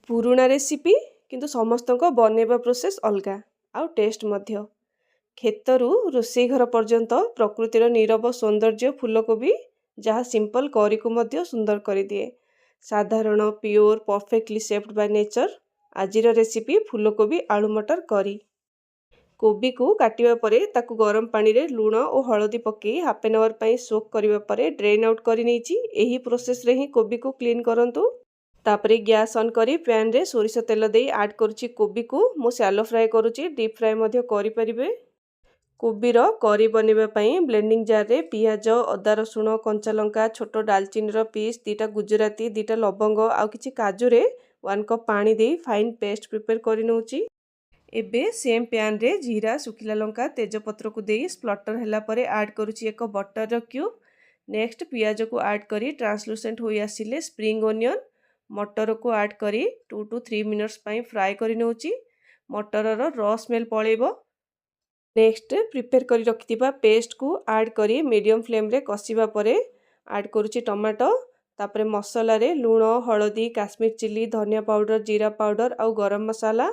पुरुणा recipe किंतु समस्तको बनेबा process अलगा आउ टेस्ट मध्य। खेतरू रोषेई घर पर्यंत प्रकृतिर नीरव सौंदर्य फूलकोबी जहाँ सिंपल करी को मध्य सुंदर कर दिए। साधारण pure perfectly shaped by nature. आजिर रेसिपी फूलकोबी आलू मटर करी। कोबी को काटिबा परे ताकू गरम पानी रे लूण और हळदी पकई हाफ एन आवर पई सोक करिबा परे ड्रेन आउट करि नेछि। एही प्रोसेस रे ही कोबी को क्लीन करंतु। तापरे गैस ऑन करी पैन रे सोरिष तेल देई ऐड करूची कोबी को मु शैलो फ्राई करूची। डीप फ्राई मध्य करि परिबे। कोबी रो करी बनेबा पई ब्लेंडिंग जार रे पियाज अदा रसुण कंचा लंका छोटो दालचीनी रो पीस दीटा गुजराती दीटा लवंग आउ किछि काजू रे 1 कप पानी देई फाइन पेस्ट प्रिपेयर करि नउची। एबे सेम पैन रे जीरा सुखिला लंका तेजपत्र को देई स्प्लटर हैला परे ऐड करूची एक बटर रो क्यूब। नेक्स्ट पियाज को ऐड करी ट्रांसलूसेंट होई आसिले स्प्रिंग ओनियन मटर को ऐड करी 2 to 3 मिनट्स पई फ्राई करि नउची। मटर रो रॉ स्मेल पळेबो। नेक्स्ट प्रिपेयर करी रखिथिबा पेस्ट को ऐड करी मीडियम फ्लेम रे कसिबा परे ऐड करूची टमाटो। तापरे मसाला रे लूण हळदी काश्मीर चिली धनिया पाउडर जीरा पाउडर आउ गरम मसाला।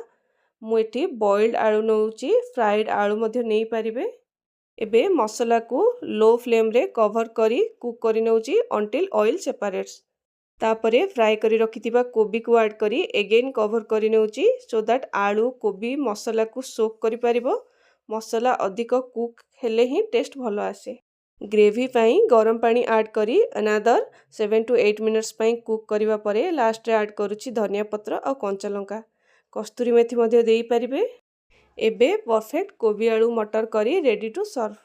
मु एठी बॉइल्ड आलू नउची फ्राइड आलू मध्य नहीं पारिबे। एबे मसाला को लो फ्लेम रे कवर करी कुक करि नउची अंटिल ऑयल सेपरेट्स। तापरे फ्राई करी रखिथिबा कोबी को ऐड करी अगेन कवर करि नउची सो दैट आलू कोबी मसाला को सोक करि परिबो। मसाला अधिक कुक हेले ही टेस्ट भलो आसे। ग्रेवी पई गरम पानी ऐड करी अनदर 7 to 8 मिनट्स पई कुक करिबा परे लास्ट रे ऐड करूची धनिया पत्र और कंचा लंका कस्तूरी मेथी मध्य देई परिबे। एबे परफेक्ट कोबी आलू मटर करी रेडी टू सर्व।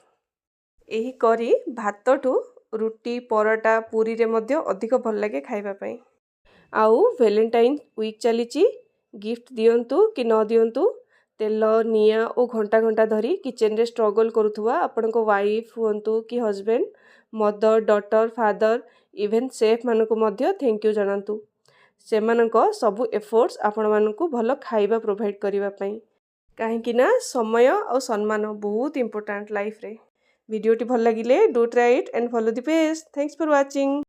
एही करी भात ठू रुटी परोटा पूरी रे मध्य अधिक भल लागे खाइबा पई। आउ वैलेंटाइन वीक चलीची गिफ्ट दियंतु कि न दियंतु तेल निया और घंटा घंटा धरी किचन रे स्ट्रगल करुथुवा आपण को वाइफ हुंतु कि husband mother daughter father even chef मानको मध्य थैंक यू जनांतु। सेमानंको सबु एफर्ट्स आपण मानको भलो खाइबा प्रोवाइड करिबा पई। काहेकि ना समय और सम्मान बहुत इंपोर्टेंट लाइफ रे। वीडियोटी भल लागिले do try it and follow the page. Thanks for watching.